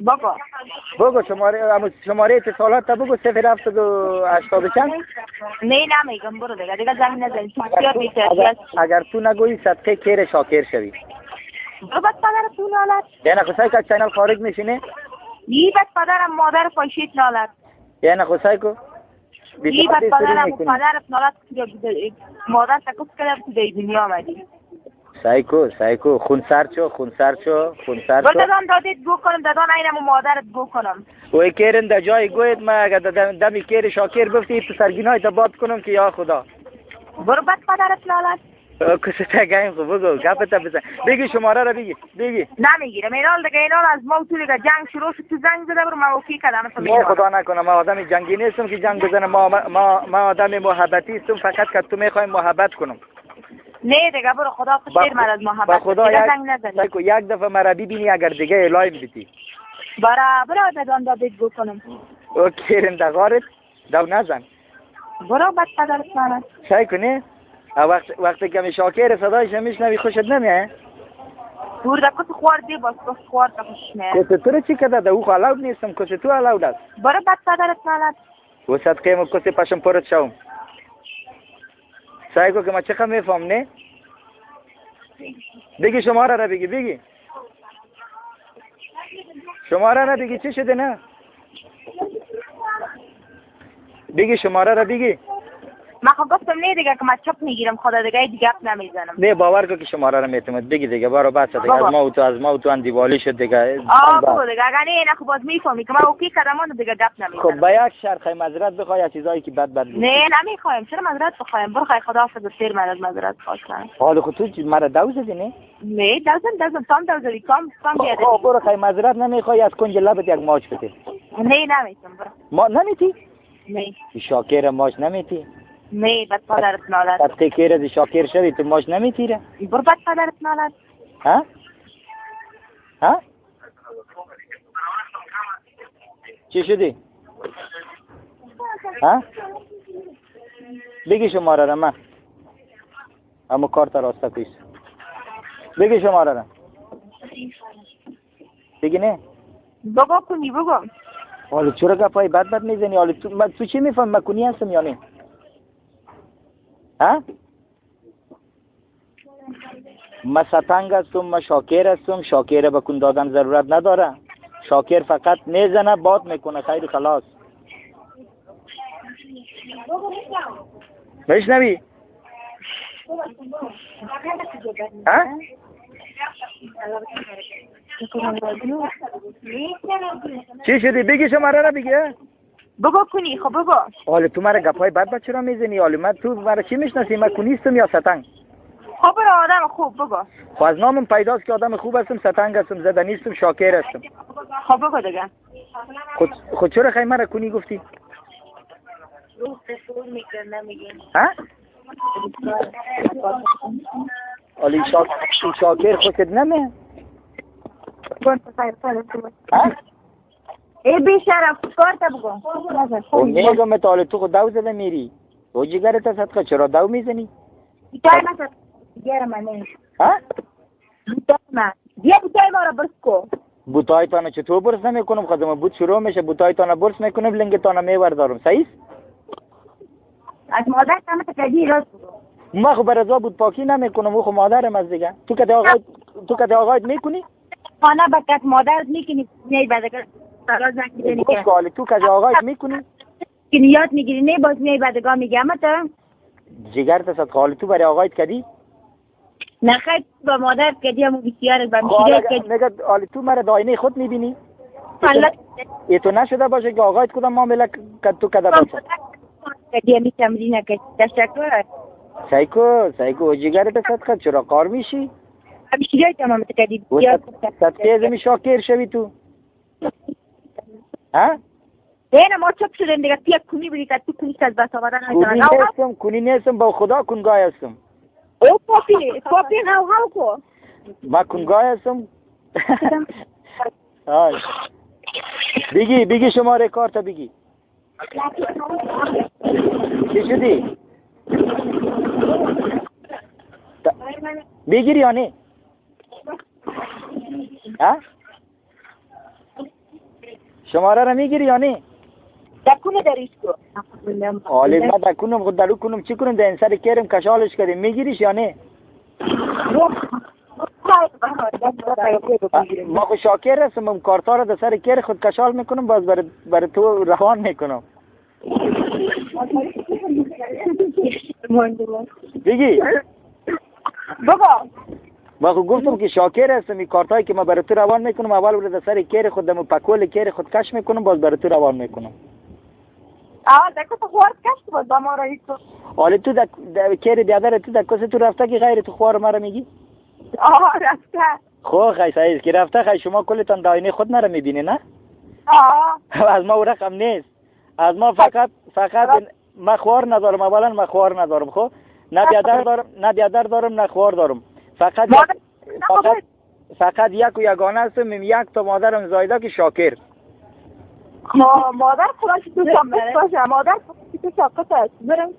بابا بگو شماره اتصالات تا بگو 0780 چند. نه نمیگم، برو دیگه زنگ نزن. بسیار بی‌تربیت. اگر تو نگویی صدقه کیر شاکر شوی. برو بس پدرت نالد. یعنی خصای که چینل خارج میشینه؟ یی بس پدرم مادر پایشیت نالد. یعنی خصای که یی بس پدرت نالد مادر تکوس کردم تو دی دنیا آمدی. سایکو خونسر چو برو دادان دادید گو کنم، دادان اینم مادرت گو کنم. وی کیرن در جای گوید ما اگر دمی کیر شاکر بفتی پسرگینای تا باد کنم که یا خدا. برو بس پدرت نالد. کسی تگایم خوب بگو گپت بزن. بگی شماره را بگی. نمیگیرم اینال دیگه، اینال از ما تو دیگه جنگ شروع شد، تو زنگ زده برو موقعی کردم تو میگم. خدا نکنه ما آدم جنگی نیستم که جنگ بزنم. ما آدم محبتی هستم، فقط که تو میخوایم محبت کنم. نه دیگه برو خدا خیر من از محبت. خدا یک دفعه مرا ببینی اگر دیگه اعلام بدی. برو دادان دادید گو کنم. اوکی رندگارت دو نزن. برو بس پدرت نالد. شای کنی؟ وقتی که شاکر صدایش میشنوی خوشت نمیاد؟ دور دکت خوردی باز خوارد خوش میاد. کسی تو رو چی کرده؟ او خلاود نیستم، کسی تو خلاود است. برو بس پدرت نالد. و صدقه ما کسی پشم پرت شوم. سعی کو که ما چقدر میفهم نه؟ بگی شماره را بگی. شماره را بگی چی شده نه؟ بگی شماره را بگی. من خب گفتم نه دیگه که من چپ میگیرم، خدا دیگه گپ نمیزنم. نه باور کن که شماره را میتونم بگی دیگه برو بس دیگه. از ما و تو اندیوالی شد دیگه. بگو دیگه اگر نه خب باز میفهمی که من اوکی کردم اون دیگه گپ نمیزنم. خب با یک شرط معذرت بخوای از چیزایی که بد نه نمیخوایم. چرا معذرت بخوایم؟ برو خیر خداحافظ. سیر من از معذرت خواستم. حالا خود تو مرا دو زدی نه؟ نه دوزن تام دوزدی کام بیاد. برو خیر معذرت نمیخوای از کنج لبت یک ماچ بده. نه نمیتونم. برو. ما نمیتی؟ نه. شاکر ماچ نمیتی؟ نه بس پدرت نالد. صدقه کیر از شاکر شوی تو ماچ نمیتیره؟ برو بس پدرت نالد. ها؟ چی شدی؟ بگی شماره را من اما کارت راسته کیست. بگی شماره را بگی. نه بگو کنی بگو. حالا چرا گپای بد میزنی؟ حالا تو چی میفهم من کنی هستم یا نه؟ من ستنگ هستم، من شاکر هستم. شاکر به کن دادن ضرورت نداره. شاکر فقط میزنه باد میکنه خیر خلاص. بشنوی؟ چی شدی؟ بگی شماره را بگی. بگو کنی. خب بگو. حالا تو مرا گپای بد چرا میزنی؟ حالا تو مرا چی میشناسی؟ من کنیستم یا ستنگ؟ خب برو آدم خوب بگو. خب از نامم پیداست که آدم خوب هستم، ستنگ هستم، زده نیستم، شاکر هستم. خب بگو دیگه. خود چرا خیلی مرا کنی گفتی؟ حالی شاکر خوشت نمیه؟ ای بیشرف کارت بگو. خب میگم تا تو خود دو زده میری و جگرت صدقه چرا دو میزنی؟ بیتای من دیگر من نمیشه. بیا بوتای ما را برس کو. بوتای تانه چطور برس نمیکنم؟ خودم بود شروع میشه بوتای تانه برس میکنم لنگ تانه میوردارم. صحیح؟ از مادر تانه تکدی راست بگو. ما خب برزا بود پاکی نمیکنم. او خب مادرم از دیگه. تو که آقایت میکنی؟ خانه بکت مادرت میکنی میای بعد که سراز نکنی که. تو که آقایت میکنی؟ که نیات میگیری نه باز میای بعدگاه میگم تا. جگرت صد حال تو برای آقایت کدی؟ نه خیلی با مادرت کدی همون بسیار با میشیره کدی. نگه حالی تو مرا داینه خود میبینی؟ حالا ای تو نشده باشه که آقایت کدام معامله کد تو کده باشه؟ کدی همی تمرین کدی. تشکر. سایکو جگرت صد چرا کار میشی؟ میشیره تمام کدی. صدقه ازمی شاکر شوی تو؟ نه ما چپ شدیم دیگه. پیا کنی بودی که تو کنی از بس آمدن نایتان. کنی نیستم با خدا کنگاه هستم. او پاپی هاو کو. ما کنگاه هستم. بگی شماره کارت بگی. چی شدی؟ بگیری یا نه؟ شماره را میگیری یا نه؟ دکونه دریش کو حالی ما دکنم خود دلو کنم چی کنم در این سر کرم کشالش کردیم میگیریش یا نه؟ ما خود شاکر هستم کارتا را در سر کر خود کشال میکنم باز برای تو روان میکنم بگی بابا ما خود گفتم که شاکر هستم این کارتایی که ما برای تو روان میکنم اول برای در سر کر خود دم پکول کر خود کش میکنم باز برای تو روان میکنم دکه تو خوار کشت بود با ما را ایتو حالی تو کر بیادر تو کسی تو رفته که غیر تو خوار مرا میگی؟ رفته خو خیلی سعید که رفته خیلی شما کلتان داینه خود مرا میبینی نه؟ از ما رقم نیست از ما فقط ما خوار ندارم اولا ما خوار ندارم خب نه بیادر دارم نه خوار دارم فقط یک و یگانه هستم یک تا مادرم زایده که شاکر مادر خودش تو شاکر باشه مادر تو شاکر هست برم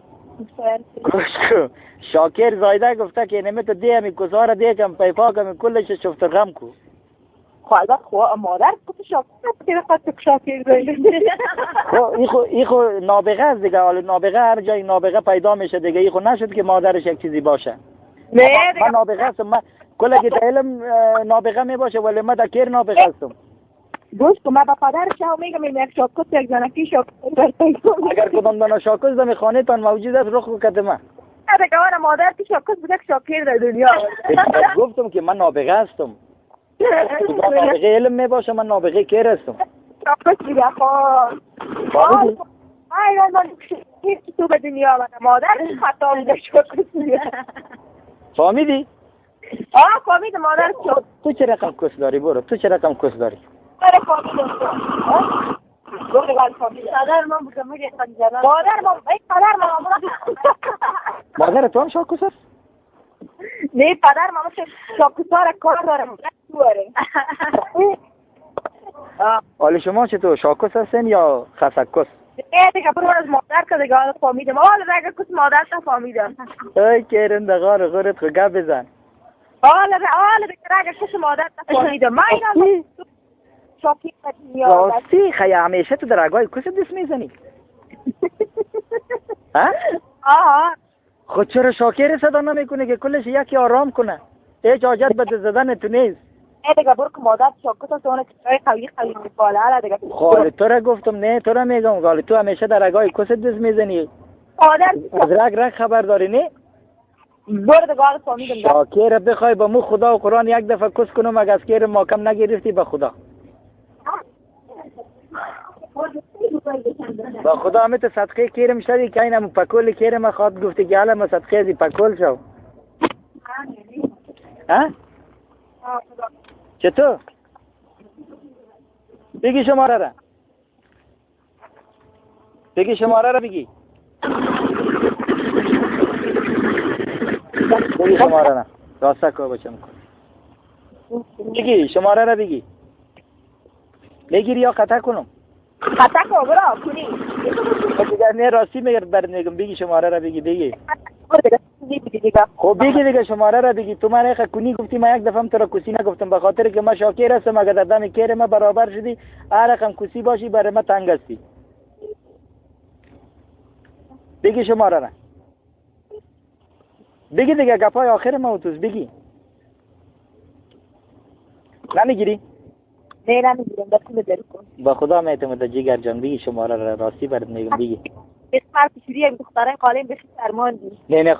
شاکر زایده گفته که نمیتو دیمی کسار دیکم پیپاکم کلش شفت غم کو خواهد مادر تو شاکر زایده ایخو نابغه است دیگه حالا نابغه هر جای نابغه پیدا میشه دیگه ایخو نشد که مادرش یک چیزی باشه من نابغه هستم من کلا که علم نابغه می باشه ولی من در کیر نابغه هستم دوست من با پدرش هم میگم این یک شاکوت یک زنکی شاکوت اگر کدام دانه شاکوت در خانه تان موجود است رخ کده من دیگه من مادر که شاکوت بوده شاکر در دنیا گفتم که من نابغه هستم نابغه علم می باشه من نابغه کیر هستم شاکوت دیگه خواهد من تو به دنیا آمده مادر خطا بوده شاکوت دیگه فهمیدی؟ فهمید مادر تو چه رقم کس داری برو تو چه رقم کس داری؟ مادر تو هم شاکوس هست؟ نه پدر ماما شاکوس ها را کار دارم حالا شما چطور شاکوس هستین یا خسکوس؟ نه دیگه برو از مادر که دیگه حالا فهمیدم حالا دیگه کس مادر تا فهمیدم ای کرن دقار غورت خو گپ بزن حالا دیگه کس مادر تا فهمیدم من اینا شاکی دنیا راستی خیلی همیشه تو درگاه کسی دست میزنی؟ خود چرا شاکر صدا نمیکنه که کلش یکی آرام کنه هیچ حاجت به زدن تو نیست دیگه برو که مادر شاکر تا اون قوی میپاله حالا دیگه خاله تو را گفتم نه تو را میگم خاله تو همیشه درگاه کسی دست میزنی از رگ خبر داری نه؟ برو دیگه حالا فهمیدم شاکر بخوای با مو خدا و قرآن یک دفعه کس کنم اگه از کیر ماکم نگرفتی به خدا با خدا همه صدقه کیرم شدی که اینم پکول کیرم خواد گفتی که حالا صدقه زی پکول شو چطور؟ بگی شماره را بگی بگی شماره را راسته که بچم کن بگی شماره را بگی بگیری یا خطا کنم خطا کنم برا کنی دیگر نه راستی میگم بگی شماره را بگی خب بگی دیگه شماره را بگی تو من یک کنی گفتی من یک دفعه هم تو را کسی نگفتم به خاطر که من شاکر هستم اگر در دم کیر ما برابر شدی هر رقم کسی باشی برای ما تنگ هستی بگی شماره را بگی دیگه گپای آخر ما توز بگی نمیگیری؟ نه نمیگیرم دستم در کن با خدا میتونم جیگر جان بگی شماره را راستی برات میگم بگی اسمار پیشوری دخترای قالم بخی فرمان دی نه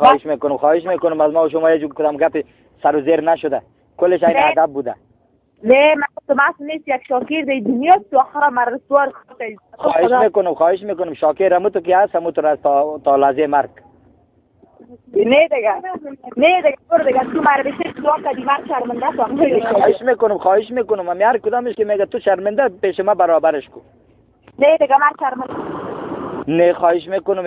خواهش میکنم از ما و شما یه جو کدام گپ سر و زیر نشده کلش این ادب بوده نه من تو ماست نیست یک شاکر دی دنیا تو آخر مرسوار خواهش میکنم شاکر همو تو که هست همو تو را تا لحظه مرگ نه دیگه برو دیگه تو مرا بشه تو کدی من شرمنده خواهش میکنم من هر کدامش که میگه تو شرمنده پیش ما برابرش کن نه دیگه من شرمنده نه خواهش میکنم